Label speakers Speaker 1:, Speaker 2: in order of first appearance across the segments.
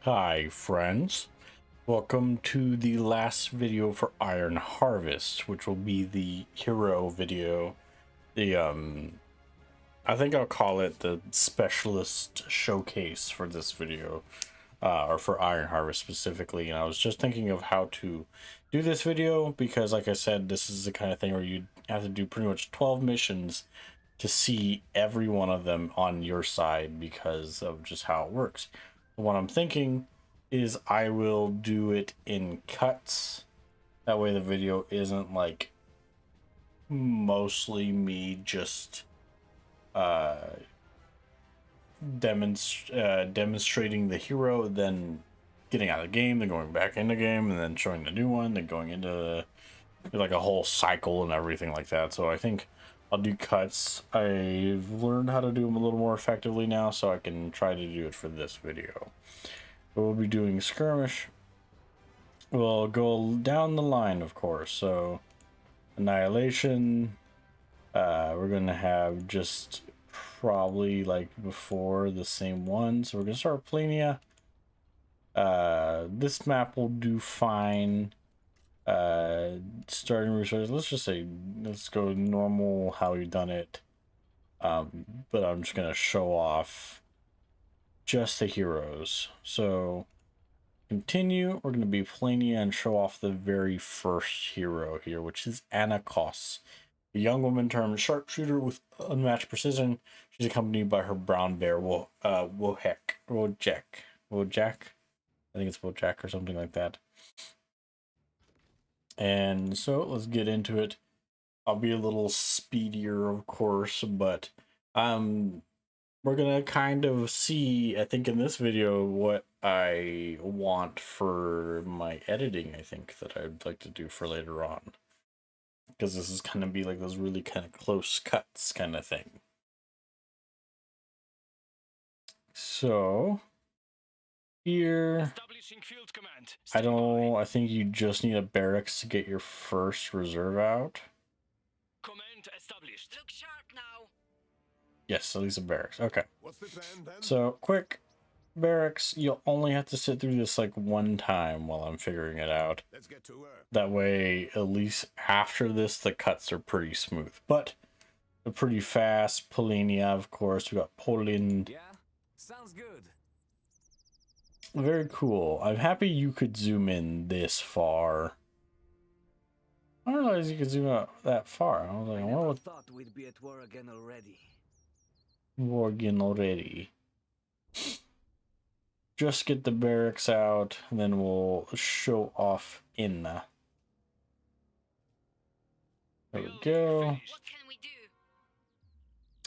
Speaker 1: Hi friends, welcome to the last video for Iron Harvest, which will be the hero video. I think I'll call it the specialist showcase for this video, or for Iron Harvest specifically. And I was just thinking of how to do this video because, like I said, this is the kind of thing where you have to do pretty much 12 missions to see every one of them on your side because of just how it works. What I'm thinking is I will do it in cuts. That way the video isn't like mostly me just demonstrating the hero, then getting out of the game, then going back in the game, and then showing the new one, then going into like a whole cycle and everything like that. So I think I'll do cuts. I've learned how to do them a little more effectively now, so I can try to do it for this video. We'll be doing skirmish. We'll go down the line, of course. So annihilation. We're gonna have just probably like before the same one. So we're gonna start with Polania. This map will do fine. Starting resources. Let's just say let's go normal how we've done it. But I'm just gonna show off just the heroes. So continue, we're going to be Polania and show off the very first hero here, which is Anna Koss, a young woman turned sharpshooter with unmatched precision. She's accompanied by her brown bear, Wojak. I think it's Wojak or something like that. And so let's get into it. I'll be a little speedier, of course, but we're gonna kind of see, I think in this video, what I want for my editing. I think that I'd like to do for later on, because this is gonna be like those really kind of close cuts kind of thing. So here, I think you just need a barracks to get your first reserve out.
Speaker 2: Command established.
Speaker 3: Look sharp now.
Speaker 1: Yes, at least a barracks. Okay.
Speaker 4: What's the plan then?
Speaker 1: So quick barracks, you'll only have to sit through this like one time while I'm figuring it out.
Speaker 4: Let's get to work.
Speaker 1: That way, at least after this, the cuts are pretty smooth, but they're pretty fast. Polania, of course. We got Poland.
Speaker 2: Yeah, sounds good.
Speaker 1: Very cool. I'm happy you could zoom in this far. I didn't realize you could zoom out that far. I was like, I wonder what
Speaker 2: Thought we'd be at war again already.
Speaker 1: war again already. Just get the barracks out, and then we'll show off Inna. There we go.
Speaker 3: What can we do?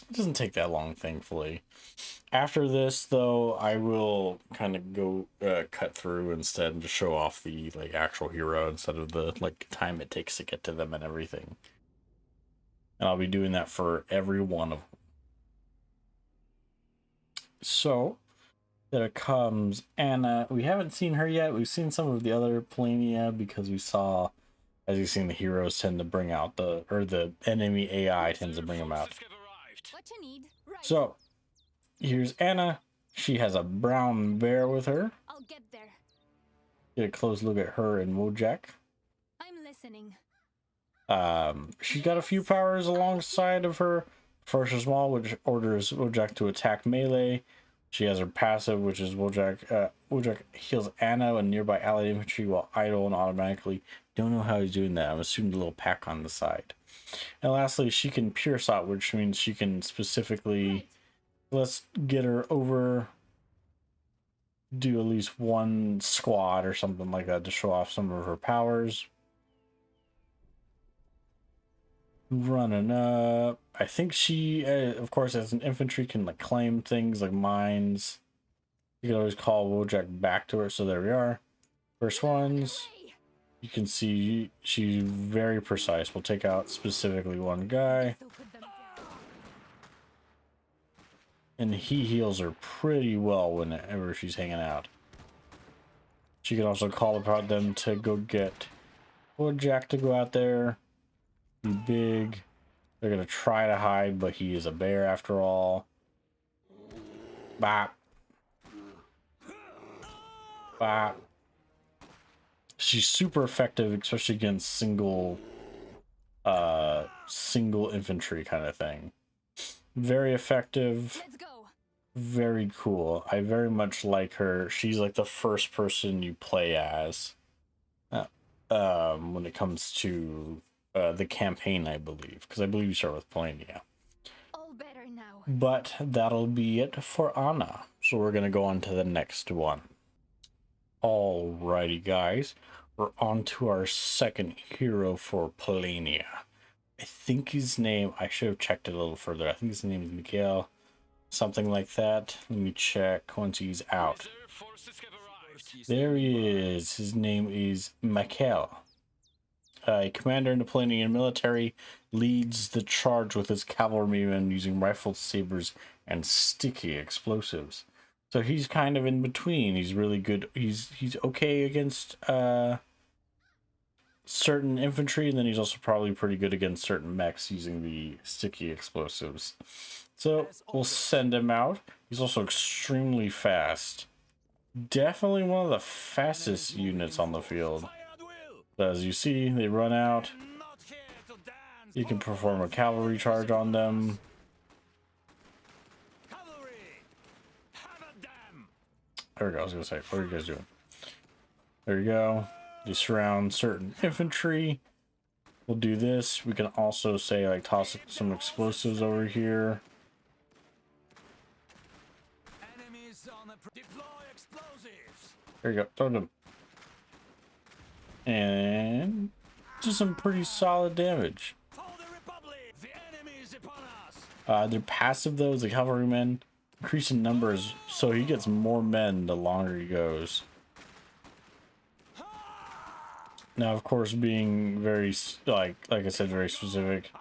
Speaker 1: It doesn't take that long, thankfully. After this, though, I will kind of go cut through instead and just show off the like actual hero instead of the like time it takes to get to them and everything. And I'll be doing that for every one of them. So there comes Anna. We haven't seen her yet. We've seen some of the other Polania because we saw, as you've seen, the heroes tend to bring out the enemy AI tends to bring them out.
Speaker 3: What you need? Right.
Speaker 1: So here's Anna. She has a brown bear with her.
Speaker 3: I'll get there.
Speaker 1: Get a close look at her and Wojak.
Speaker 3: I'm listening.
Speaker 1: She got a few powers alongside of her. First is small, which orders Wojak to attack melee. She has her passive, which is Wojak. Wojak heals Anna and nearby allied infantry while idle and automatically. Don't know how he's doing that. I'm assuming the little pack on the side. And lastly, she can pure shot, which means she can specifically.
Speaker 3: Right.
Speaker 1: Let's get her over. Do at least one squad or something like that to show off some of her powers. Running up. I think she, of course, as an infantry, can like claim things like mines. You can always call Wojak back to her. So there we are. First ones. You can see she's very precise. We'll take out specifically one guy.
Speaker 3: So put them down.
Speaker 1: And he heals her pretty well whenever she's hanging out. She can also call upon them to go get Wojak to go out there. Be big. They're going to try to hide, but he is a bear after all. Bop. But she's super effective, especially against single infantry kind of thing. Very effective.
Speaker 3: Let's go.
Speaker 1: Very cool. I very much like her. She's like the first person you play as when it comes to the campaign, I believe, because I believe you start with Polania.
Speaker 3: All better now.
Speaker 1: But that'll be it for Anna. So we're gonna go on to the next one. Alrighty, guys, we're on to our second hero for Polania. I think his name, I should have checked it a little further. I think his name is Miguel, something like that. Let me check once he's out.
Speaker 2: Reserve forces have arrived.
Speaker 1: There he is. His name is Michael. A commander in the Polanian military, leads the charge with his cavalrymen using rifled sabers and sticky explosives. So he's kind of in between. He's really good. He's okay against certain infantry, and then he's also probably pretty good against certain mechs using the sticky explosives. So we'll send him out. He's also extremely fast. Definitely one of the fastest units on the field. As you see, they run out. You can perform a cavalry charge on them. There we go. I was gonna say, what are you guys doing? There you go. You surround certain infantry. We'll do this. We can also say, like, toss some explosives over here. There you go. Throw them. And just some pretty solid damage. They're passive though, the cavalrymen increase in numbers, so he gets more men the longer he goes. Now, of course, being very like I said, very specific,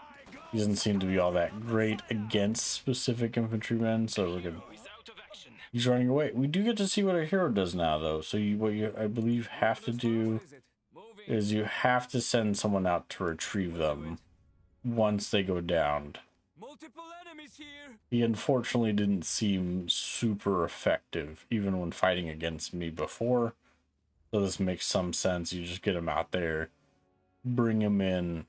Speaker 1: he doesn't seem to be all that great against specific infantrymen. So look at, he's running away. We do get to see what our hero does now, though. So what you I believe have to do is you have to send someone out to retrieve them once they go downed.
Speaker 2: Multiple enemies here.
Speaker 1: He unfortunately didn't seem super effective, even when fighting against me before. So this makes some sense. You just get him out there, bring him in.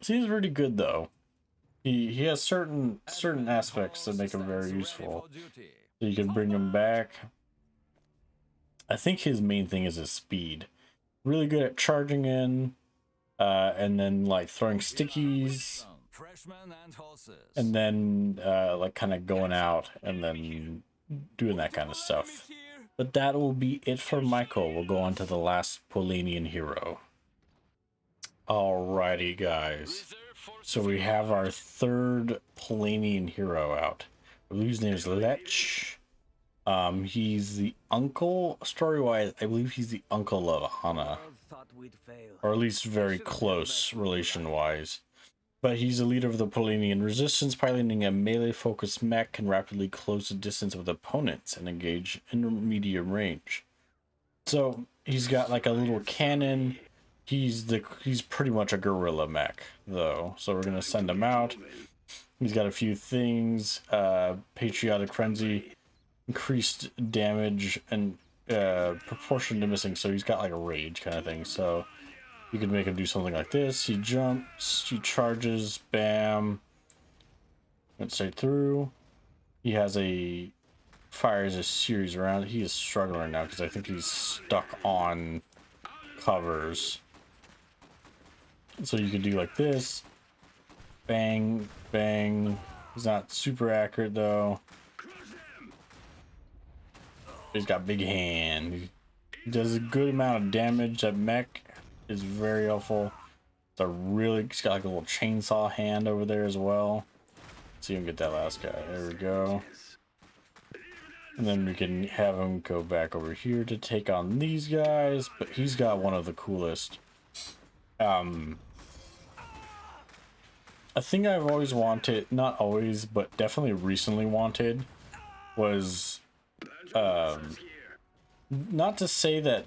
Speaker 1: Seems pretty good though. He has certain aspects that make him very useful. So you can bring him back. I think his main thing is his speed. Really good at charging in, and then like throwing stickies, and then like kind of going out and then doing that kind of stuff. But that will be it for Michael. We'll go on to the last Polanian hero. Alrighty, guys. So we have our third Polanian hero out. I believe his name is Lech. He's the uncle, story-wise, I believe he's the uncle of Anna. Or at least very close relation-wise. But he's a leader of the Polanian resistance, piloting a melee-focused mech, can rapidly close the distance with opponents and engage intermediate range. So he's got like a little cannon. He's pretty much a guerrilla mech, though. So we're gonna send him out. He's got a few things: patriotic frenzy, increased damage, and proportion to missing. So he's got like a rage kind of thing. So you could make him do something like this. He jumps, he charges, bam, went straight through. He has fires a series around. He is struggling now because I think he's stuck on covers. So you could do like this, bang, bang. He's not super accurate though. He's got big hand. He does a good amount of damage. That mech is very helpful. He's got like a little chainsaw hand over there as well. So you can get that last guy. There we go. And then we can have him go back over here to take on these guys. But he's got one of the coolest. A thing I've always wanted, not always, but definitely recently wanted, was not to say that,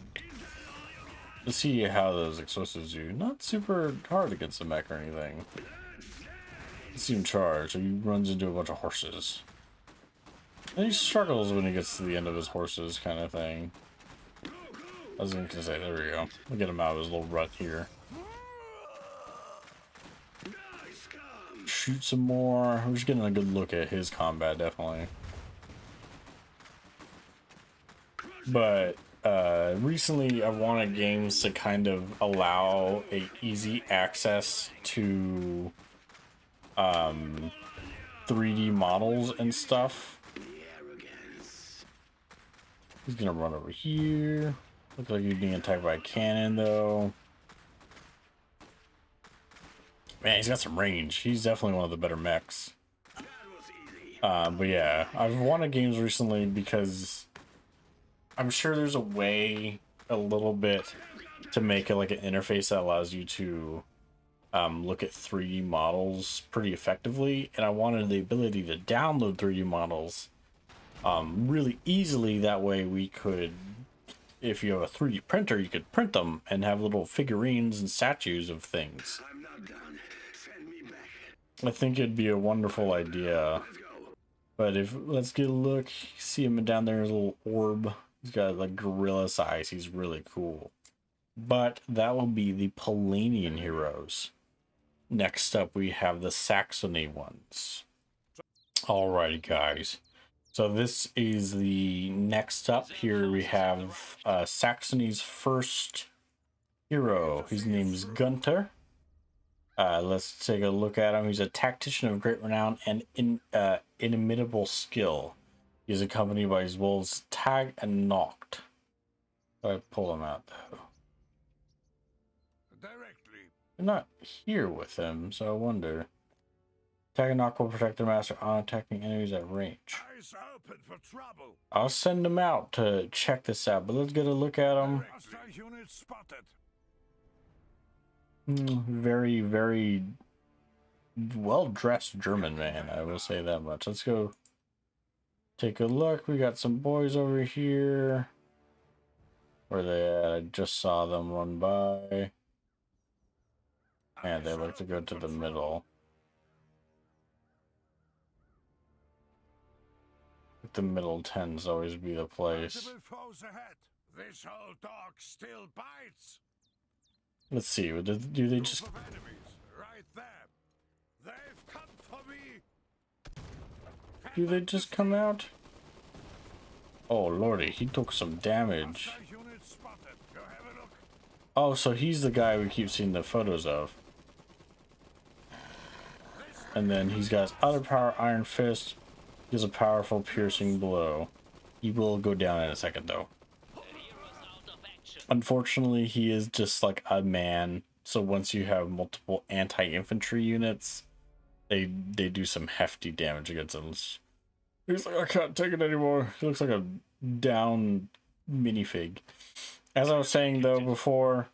Speaker 1: to see how those explosives do, not super hard against the mech or anything. See him charge, so he runs into a bunch of horses. And he struggles when he gets to the end of his horses, kind of thing. I was going to say, there we go. We'll get him out of his little rut here. Shoot some more. We're just getting a good look at his combat, definitely. But recently I've wanted games to kind of allow a easy access to 3D models and stuff. He's gonna run over here. Looks like he's being attacked by a cannon though. Man, he's got some range. He's definitely one of the better mechs. But yeah, I've wanted games recently because I'm sure there's a way a little bit to make it like an interface that allows you to look at 3D models pretty effectively, and I wanted the ability to download 3D models really easily. That way we could, if you have a 3D printer, you could print them and have little figurines and statues of things.
Speaker 4: I'm not done. Send me back.
Speaker 1: I think it'd be a wonderful idea. But let's get a look. See him down there, his little orb. He's got like gorilla size. He's really cool. But that will be the Polanian heroes. Next up, we have the Saxony ones. Alrighty, guys. So this is the next up. Here we have Saxony's first hero. His name's Gunther. Let's take a look at him. He's a tactician of great renown and inimitable skill. He is accompanied by his wolves Tag and Noct. I pull him out though.
Speaker 2: Directly.
Speaker 1: They're not here with him, so I wonder. Tag and Noct will protect their master on attacking enemies at range.
Speaker 2: Eyes open for trouble.
Speaker 1: I'll send him out to check this out, but let's get a look at him.
Speaker 2: Hostile unit spotted.
Speaker 1: Very, very well-dressed German man, I will say that much. Let's go take a look. We got some boys over here. Where they at? I just saw them run by. And they like to go to the middle. The middle tends to always be the place.
Speaker 2: Foes ahead. This old dog still bites.
Speaker 1: Let's see. Do they just?
Speaker 2: Of enemies right there. They've come for me.
Speaker 1: Do they just come out? Oh lordy, he took some damage.
Speaker 2: Hostile unit spotted. Go have a look.
Speaker 1: Oh, so he's the guy we keep seeing the photos of. And then he's got his other power, Iron Fist. He has a powerful piercing blow. He will go down in a second though. Unfortunately, he is just like a man. So once you have multiple anti-infantry units, they do some hefty damage against him. He's like, I can't take it anymore. He looks like a down minifig. As I was saying though before,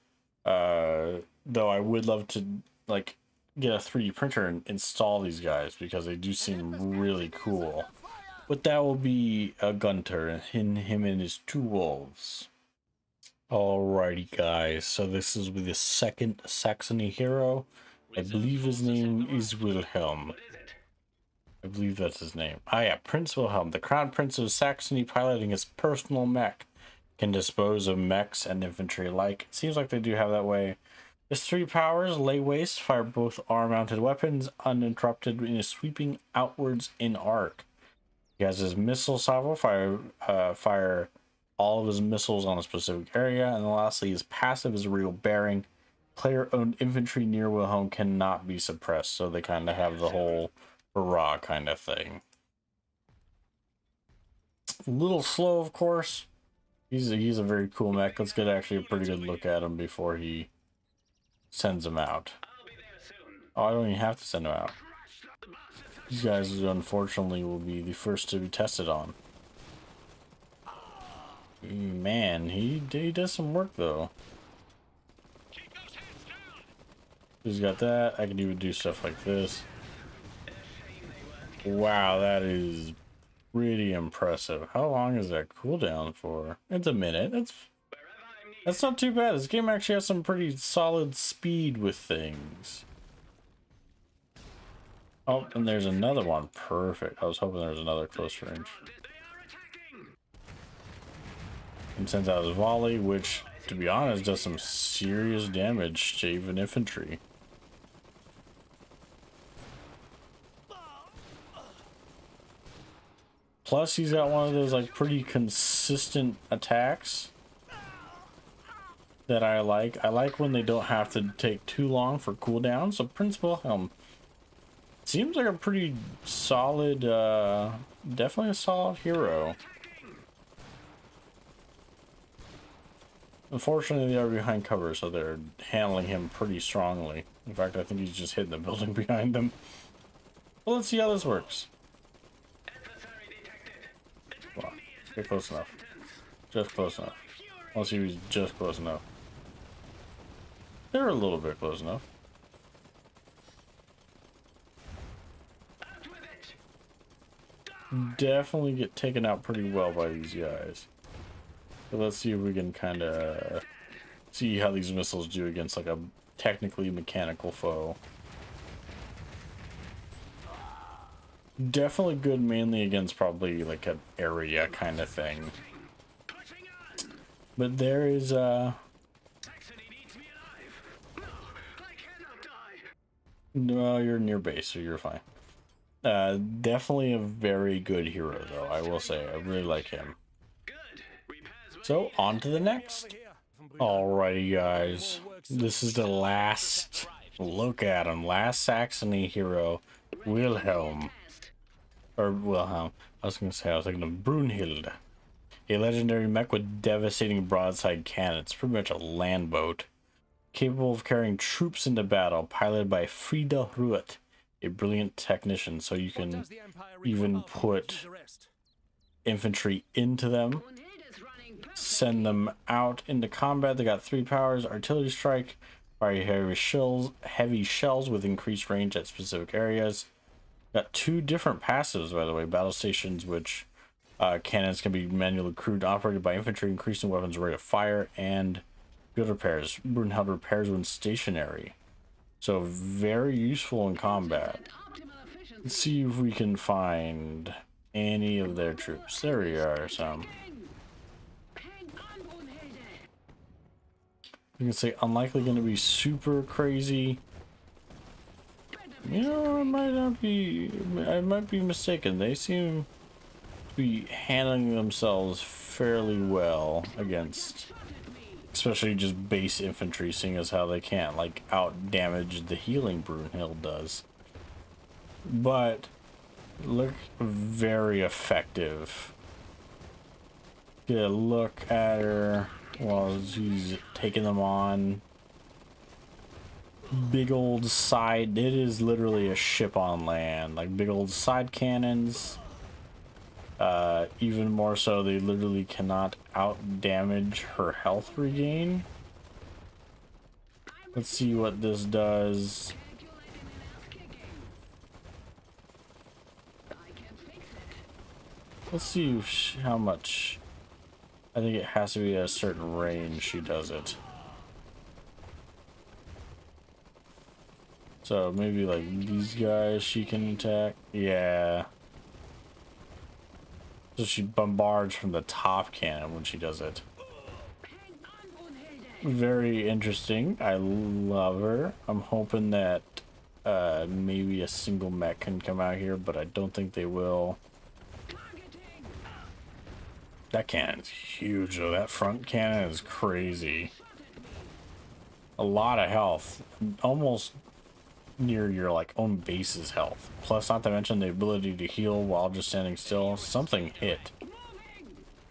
Speaker 1: though I would love to like get a 3D printer and install these guys because they do seem really cool. But that will be a Gunther and him and his two wolves. Alrighty guys, so this is with the second Saxony hero. I believe his name is Wilhelm. I believe that's his name. Ah yeah, Prince Wilhelm, the Crown Prince of Saxony, piloting his personal mech. Can dispose of mechs and infantry alike. It seems like they do have that way. His three powers: lay waste, fire both arm-mounted weapons uninterrupted in a sweeping outwards in arc. He has his missile salvo, fire all of his missiles on a specific area, and lastly, his passive is a real bearing. Player-owned infantry near Wilhelm cannot be suppressed, so they kind of have the whole hurrah kind of thing. A little slow, of course. He's a very cool mech. Let's get actually a pretty good look at him before he sends him out. Oh, I don't even have to send him out. These guys, unfortunately, will be the first to be tested on. Man, he does some work, though. He's got that. I can even do stuff like this. Wow, that is pretty impressive. How long is that cooldown for? It's a minute. That's not too bad. This game actually has some pretty solid speed with things. Oh, and there's another one. Perfect. I was hoping there was another close range. and sends out his volley, which, to be honest, does some serious damage to even infantry. Plus, he's got one of those like pretty consistent attacks that I like. I like when they don't have to take too long for cooldown. So Prince Wilhelm seems like a pretty solid, definitely a solid hero. Unfortunately, they are behind cover, so they're handling him pretty strongly. In fact, I think he's just hitting the building behind them. Well, let's see how this works. Well, get close enough. Just close enough. Let's see if he's just close enough. They're a little bit close enough. Definitely get taken out pretty well by these guys. So let's see if we can kind of see how these missiles do against like a technically mechanical foe. Definitely good mainly against probably like an area kind of thing. But there is
Speaker 4: Saxony needs me alive. No, I cannot die.
Speaker 1: no, you're near base, so you're fine. Definitely a very good hero though, I will say. I really like him.
Speaker 4: Good. Repairs
Speaker 1: So on to the next. Alrighty guys, this is the last look at him. Last Saxony hero, Wilhelm. Or Wilhelm. I was thinking of Brunhild. A legendary mech with devastating broadside cannons. Pretty much a land boat. Capable of carrying troops into battle. Piloted by Frida, a brilliant technician. So you can even put infantry into them. Send them out into combat. They got 3 powers. Artillery strike. Fire heavy shells with increased range at specific areas. Got 2 different passives, by the way. Battle stations, which cannons can be manually crewed, operated by infantry, increasing weapons rate of fire, and field repairs. Brunhild repairs when stationary. So very useful in combat. Let's see if we can find any of their troops. There we are, some. You can say unlikely going to be super crazy. You know, I might be mistaken. They seem to be handling themselves fairly well against, especially just base infantry, seeing as how they can't like out damage the healing Brunhild does. But look very effective. Get a look at her while she's taking them on. Big old side, it is literally a ship on land, like big old side cannons. Even more so, they literally cannot out damage her health regain. Let's see what this does. Let's see how much. I think it has to be at a certain range she does it. So maybe like these guys she can attack. Yeah. So she bombards from the top cannon when she does it. Very interesting. I love her. I'm hoping that maybe a single mech can come out here, but I don't think they will. That cannon's huge though. That front cannon is crazy. A lot of health. Almost near your like own base's health. Plus, not to mention the ability to heal while just standing still. Something hit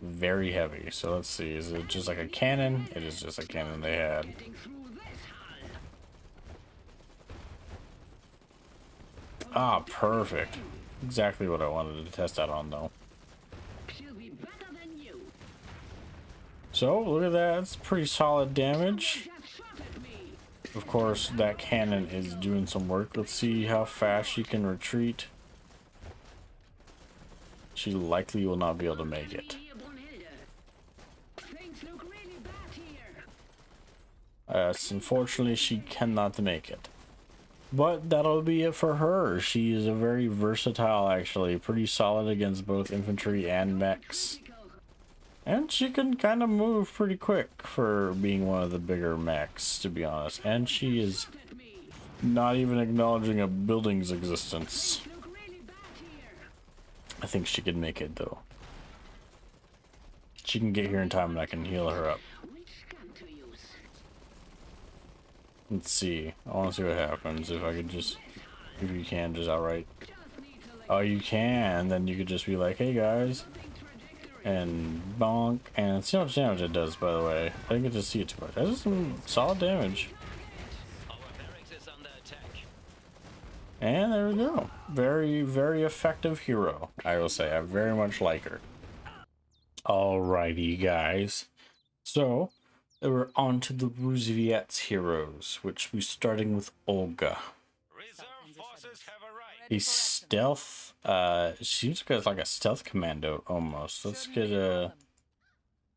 Speaker 1: very heavy. So let's see, is it just like a cannon? It is just a cannon they had. Ah, perfect. Exactly what I wanted to test that on though. So look at that, it's pretty solid damage. Of course, that cannon is doing some work. Let's see how fast she can retreat. She likely will not be able to make it. Unfortunately, she cannot make it. But that'll be it for her. She is a very versatile, actually. Pretty solid against both infantry and mechs. And she can kind of move pretty quick for being one of the bigger mechs, to be honest. And she is not even acknowledging a building's existence. I think she could make it, though. She can get here in time and I can heal her up. Let's see. I want to see what happens if I could just... If you can just outright... Oh, you can. Then you could just be like, hey guys. And bonk. And see how much damage it does, by the way. I didn't get to see it too much. That is some solid damage. And there we go. Very, very effective hero, I will say. I very much like her. Alrighty, guys. So, we're on to the Rusviet's heroes, which we're starting with Olga. A stealth, seems like a stealth commando almost. Let's get a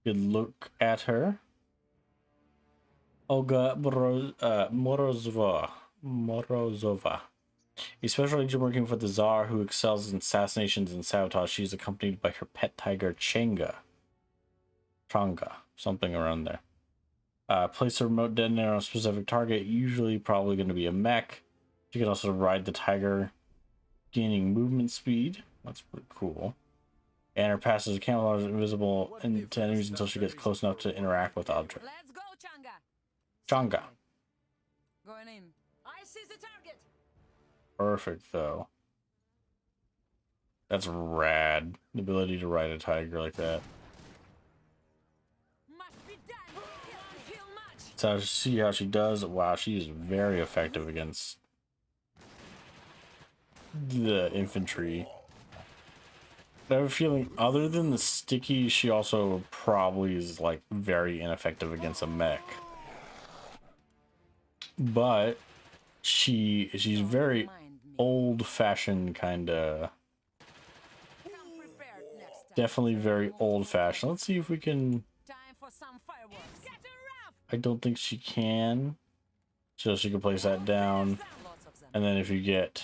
Speaker 1: good look at her. Olga Morozova. A special agent working for the Tsar who excels in assassinations and sabotage. She is accompanied by her pet tiger Changa, something around there. Place a remote detonator on a specific target, usually probably going to be a mech. She can also ride the tiger, gaining movement speed. That's pretty cool. And her passive is camouflage invisible to enemies until she gets close enough to interact with objects.
Speaker 5: Let's go, Changa.
Speaker 1: Changa.
Speaker 5: Going in. I see the target.
Speaker 1: Perfect, though. That's rad. The ability to ride a tiger like that.
Speaker 5: Must be done. Can't feel much.
Speaker 1: So see how she does. Wow, she is very effective against the infantry. I have a feeling other than the sticky, she also probably is like very ineffective against a mech. But she's very old-fashioned kind of. Definitely very old-fashioned. Let's see if we can. I don't think she can. So she can place that down. And then if you get,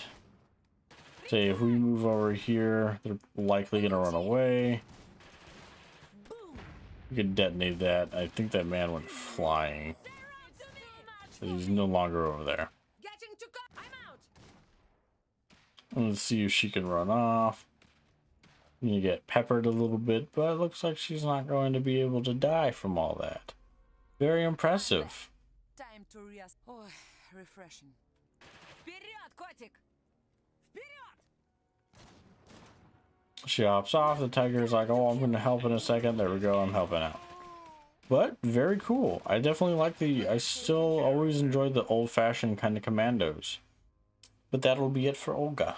Speaker 1: say, if we move over here, they're likely going to run away. We could detonate that. I think that man went flying. He's no longer over there. Let's see if she can run off. You get peppered a little bit, but it looks like she's not going to be able to die from all that. Very impressive.
Speaker 5: Time to rest. Oh, refreshing. Вперед, котик! Вперед!
Speaker 1: She hops off. The tiger's like, oh, I'm going to help in a second. There we go. I'm helping out. But very cool. I definitely like I still always enjoyed the old-fashioned kind of commandos. But that'll be it for Olga.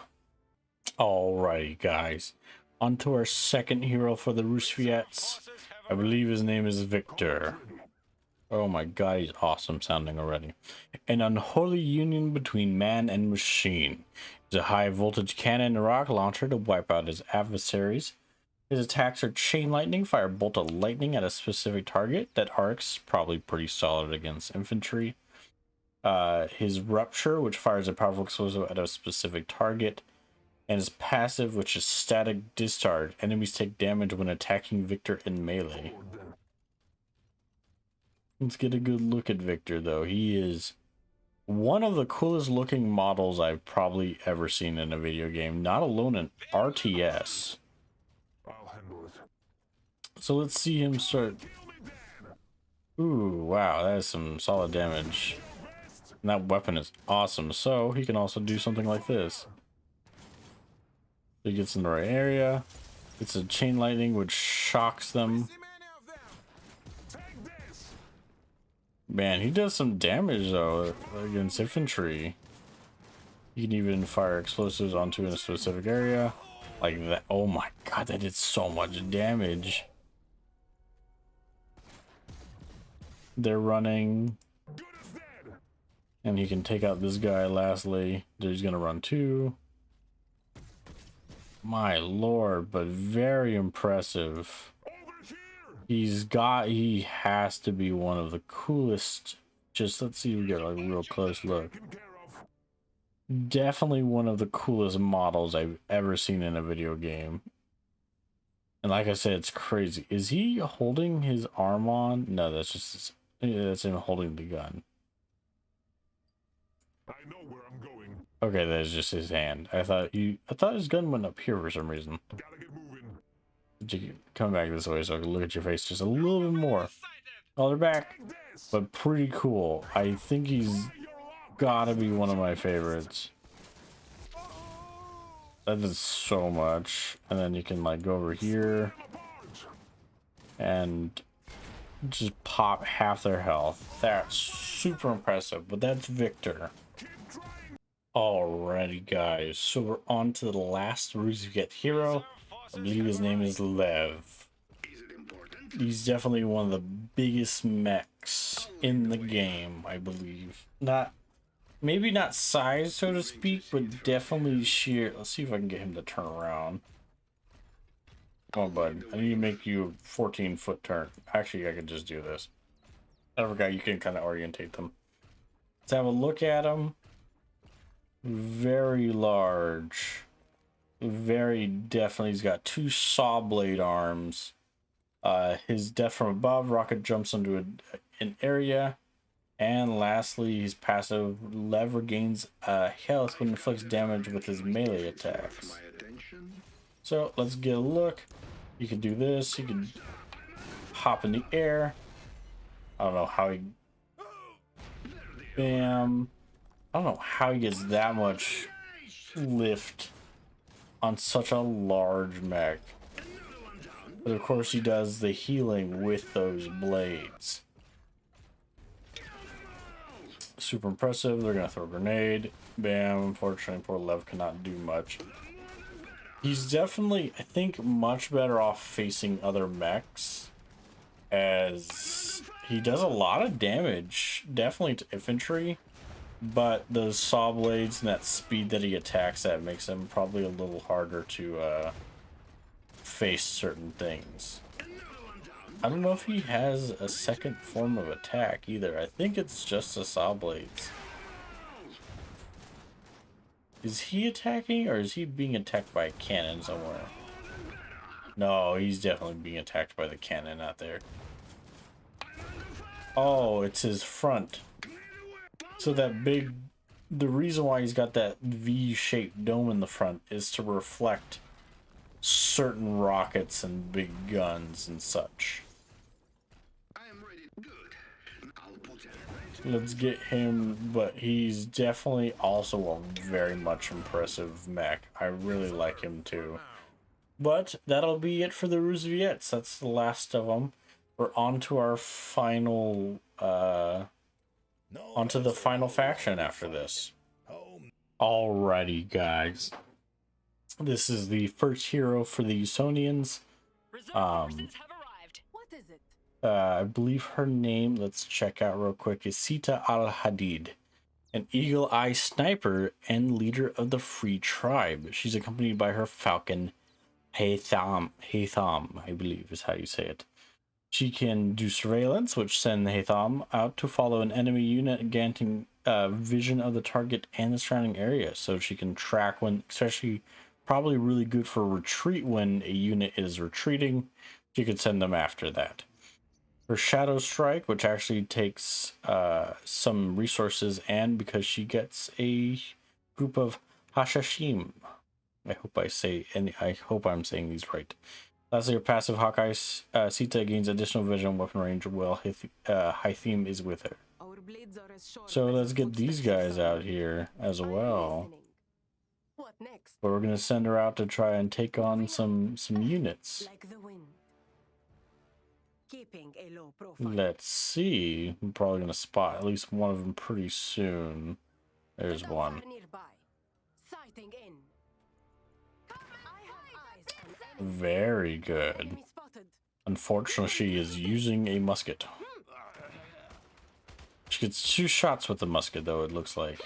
Speaker 1: Alrighty, guys. On to our second hero for the Rusviets. I believe his name is Victor. Oh my god, he's awesome sounding already. An unholy union between man and machine. He's a high-voltage cannon and rocket launcher to wipe out his adversaries. His attacks are chain lightning, fire a bolt of lightning at a specific target that arcs, probably pretty solid against infantry. His rupture, which fires a powerful explosive at a specific target. And his passive, which is static discharge. Enemies take damage when attacking Victor in melee. Let's get a good look at Victor, though. He is one of the coolest looking models I've probably ever seen in a video game, not alone in RTS. So let's see him start. Ooh, wow, that is some solid damage. And that weapon is awesome. So he can also do something like this. He gets in the right area. It's a chain lightning which shocks them. Man, he does some damage though against infantry. You can even fire explosives onto a specific area like that. Oh my god, that did so much damage. They're running. And he can take out this guy lastly. He's gonna run too. My lord, but very impressive. He has to be one of the coolest. Just let's see if we get a real close look. Definitely one of the coolest models I've ever seen in a video game. And like I said, it's crazy. Is he holding his arm on? No, that's just that's him holding the gun.
Speaker 2: I know where I'm going.
Speaker 1: Okay, that's just his hand. I thought his gun went up here for some reason.
Speaker 2: Gotta get moving.
Speaker 1: You come back this way so I can look at your face just a little bit more. Oh, they're back. But pretty cool. I think he's gotta be one of my favorites. That does so much. And then you can like go over here and just pop half their health. That's super impressive, but that's Victor. Alrighty guys, so we're on to the last Rusviet hero. I believe his name is Lev. He's definitely one of the biggest mechs in the game, I believe. Maybe not size, so to speak, but definitely sheer. Let's see if I can get him to turn around. Come on, bud. I need to make you a 14-foot turn. Actually, I could just do this. I forgot you can kind of orientate them. Let's have a look at him. Very large. Very definitely. He's got 2 saw blade arms. His death from above, rocket jumps into an area. And lastly, his passive Lev regains health when inflicts damage with his melee attacks. So let's get a look. You can do this. You can hop in the air. I don't know how he... Bam. I don't know how he gets that much lift on such a large mech. But of course he does the healing with those blades. Super impressive. They're gonna throw a grenade. Bam. Unfortunately, poor Lev cannot do much. He's definitely, I think, much better off facing other mechs, as he does a lot of damage, definitely to infantry, but those saw blades and that speed that he attacks at makes him probably a little harder to face certain things. I don't know if he has a second form of attack either. I think it's just the saw blades. Is he attacking, or is he being attacked by a cannon somewhere? No, he's definitely being attacked by the cannon out there. Oh, it's his front. So that big... The reason why he's got that V-shaped dome in the front is to reflect certain rockets and big guns and such. Let's get him, but he's definitely also a very much impressive mech. I really like him too. But that'll be it for the Rusviets. That's the last of them. We're on to our final, onto the final faction after this. Alrighty, guys. This is the first hero for the Usonians.
Speaker 5: What is it?
Speaker 1: I believe her name, let's check out real quick, is Sita al-Hadid, an eagle-eye sniper and leader of the Free Tribe. She's accompanied by her falcon, Haytham, I believe is how you say it. She can do surveillance, which send Haytham out to follow an enemy unit, granting vision of the target and the surrounding area, so she can track when, especially probably really good for retreat when a unit is retreating. She could send them after that. Her Shadow Strike, which actually takes some resources, and because she gets a group of Hashashim. I hope I'm saying these right. Lastly, her passive Hawkeye Sita gains additional vision weapon range while Hytham is with her. So let's get these guys out here as well.
Speaker 5: What next?
Speaker 1: But we're gonna send her out to try and take on some units.
Speaker 5: Like the wind. Keeping a low profile.
Speaker 1: Let's see. I'm probably gonna spot at least one of them pretty soon. There's
Speaker 5: Not
Speaker 1: one.
Speaker 5: far nearby. Sighting in. I have eyes on enemy.
Speaker 1: Very good.
Speaker 5: Enemy spotted.
Speaker 1: Unfortunately, she is using a musket. She gets 2 shots with the musket, though, it looks like.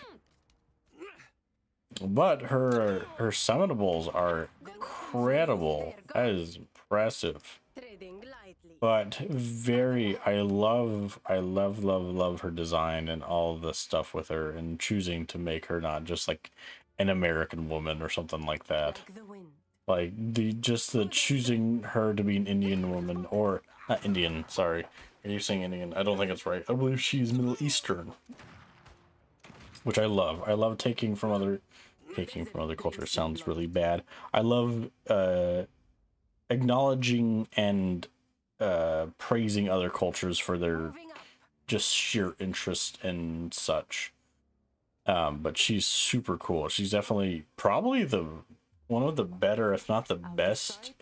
Speaker 1: But her summonables are incredible. That is impressive.
Speaker 5: Treading lightly.
Speaker 1: But very, I love her design and all the stuff with her, and choosing to make her not just like an American woman or something like that.
Speaker 5: Like the wind.
Speaker 1: Like the choosing her to be an Indian woman, or not Indian, sorry. Are you saying Indian? I don't think it's right. I believe she's Middle Eastern, which I love. I love taking from other cultures. Sounds really bad. I love acknowledging and praising other cultures for their
Speaker 5: Moving up.
Speaker 1: just sheer interest and such. But she's super cool. She's definitely probably one of the better, if not the
Speaker 5: Out of
Speaker 1: best,
Speaker 5: sight,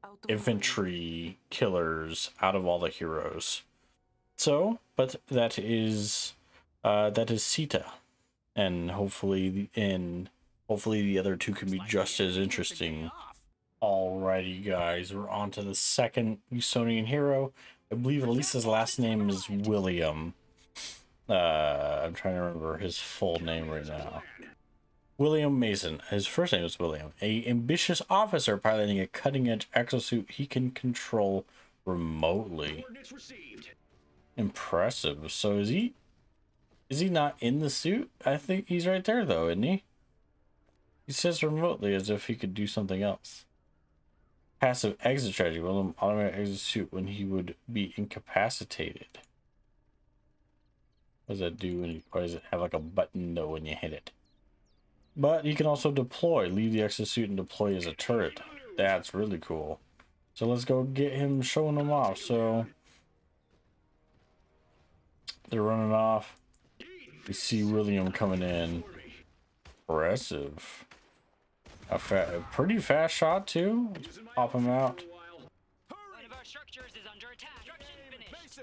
Speaker 5: out of mind.
Speaker 1: infantry killers out of all the heroes. So, but that is Sita, and hopefully the other two can be just as interesting. Alrighty, guys, we're on to the second Usonian hero. I believe Elisa's last name is William. I'm trying to remember his full name right now. William Mason. His first name is William. A ambitious officer piloting a cutting-edge exosuit he can control remotely.
Speaker 4: Coordinates received.
Speaker 1: Impressive. So is he not in the suit? I think he's right there though, isn't he? He says remotely as if he could do something else. Passive exit strategy. William automatic exit suit when he would be incapacitated. What does that do? Why does it have like a button though when you hit it? But you can also deploy. Leave the exosuit and deploy as a turret. That's really cool. So let's go get him, showing him off. So they're running off. We see William coming in. Impressive. A pretty fast shot too. Let's pop him out.
Speaker 6: One of our structures is under attack. Construction finished.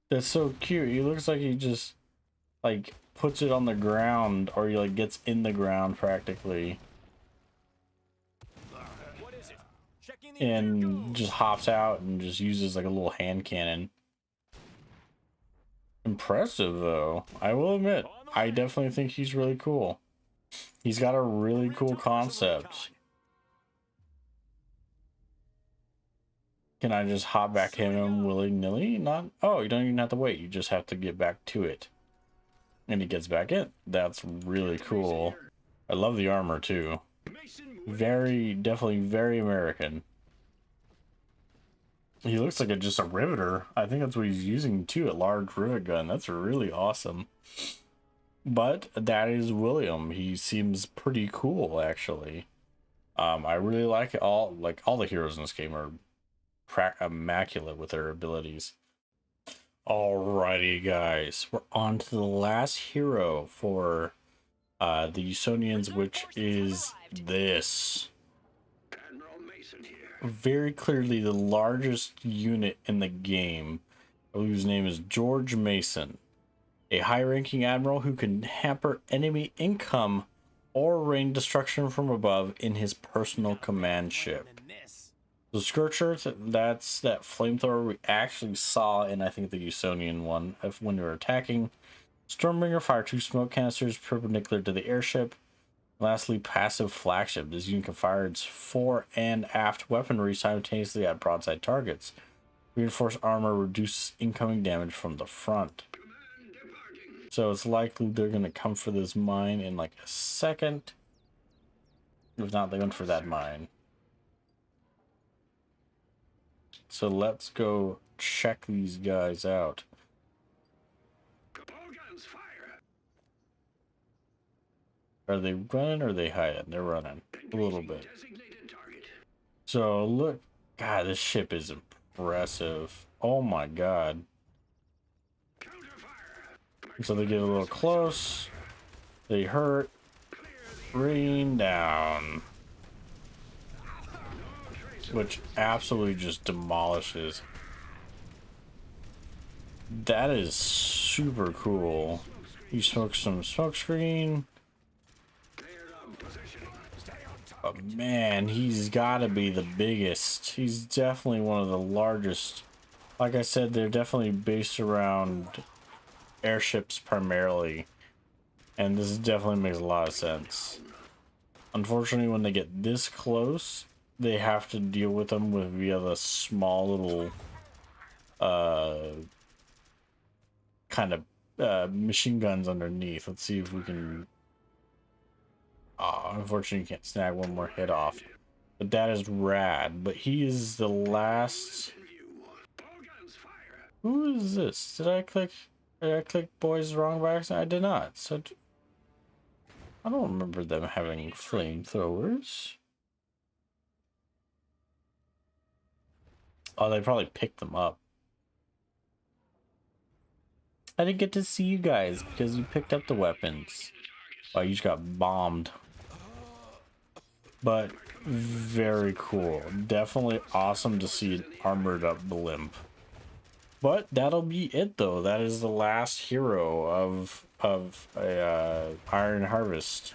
Speaker 1: That's so cute. He looks like he just like puts it on the ground, or he like gets in the ground practically, and just hops out and just uses like a little hand cannon. Impressive though. I will admit, I definitely think he's really cool. He's got a really cool concept. Can I just hop back to him willy-nilly? Not. Oh, you don't even have to wait. You just have to get back to it. And he gets back in. That's really cool. I love the armor too. Definitely very American. He looks like just a riveter. I think that's what he's using too, a large rivet gun. That's really awesome. But that is William. He seems pretty cool actually. I really like it all. Like all the heroes in this game are immaculate with their abilities. Alrighty, guys, we're on to the last hero for the Usonians, which is this.
Speaker 4: Admiral Mason here.
Speaker 1: Very clearly the largest unit in the game. I believe his name is George Mason, a high-ranking admiral who can hamper enemy income or rain destruction from above in his personal command ship. The Scorcher, that's that flamethrower we actually saw in, I think, the Usonian one when we were attacking. Stormbringer fire 2 smoke canisters perpendicular to the airship. Lastly, passive flagship. This unit can fire its fore and aft weaponry simultaneously at broadside targets. Reinforced armor reduces incoming damage from the front. So it's likely they're going to come for this mine in like a second. If not, they went for that mine. So let's go check these guys out.
Speaker 4: All guns fire.
Speaker 1: Are they running or are they hiding? They're running a little bit.
Speaker 4: Designated target.
Speaker 1: So look, God, this ship is impressive. Oh my God.
Speaker 4: Counterfire.
Speaker 1: So they get a little close. They hurt. Rain down. Which absolutely just demolishes. That is super cool. You smoke some smoke screen. But man, he's got to be the biggest. He's definitely one of the largest. Like I said, they're definitely based around airships primarily. And this definitely makes a lot of sense. Unfortunately, when they get this close, they have to deal with them via the small little kind of machine guns underneath. Let's see if we can... Unfortunately, you can't snag one more hit off. But that is rad. But he is the last.
Speaker 4: All guns fire.
Speaker 1: Who is this? Did I click boys wrong by accident? I did not. So I don't remember them having flamethrowers. Oh, they probably picked them up. I didn't get to see you guys because you picked up the weapons. Oh, you just got bombed. But very cool. Definitely awesome to see an armored up blimp. But that'll be it though. That is the last hero of Iron Harvest.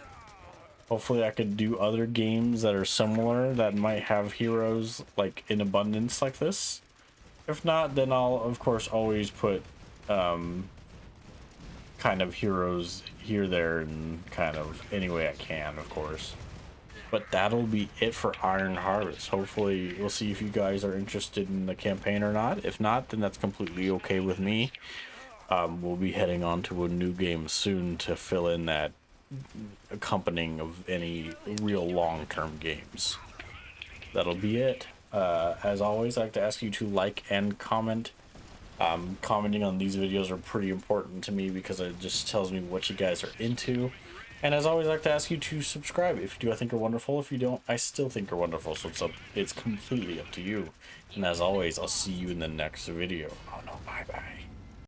Speaker 1: Hopefully I could do other games that are similar that might have heroes like in abundance like this. If not, then I'll of course always put kind of heroes here, there, and kind of any way I can, of course. But that'll be it for Iron Harvest. Hopefully we'll see if you guys are interested in the campaign or not. If not, then that's completely okay with me. We'll be heading on to a new game soon to fill in that accompanying of any real long-term games. That'll be it. As always, I'd like to ask you to like and comment. Commenting on these videos are pretty important to me because it just tells me what you guys are into. And as always, I'd like to ask you to subscribe. If you do, I think you're wonderful. If you don't, I still think you're wonderful. So it's completely up to you. And as always, I'll see you in the next video. Oh no, bye-bye.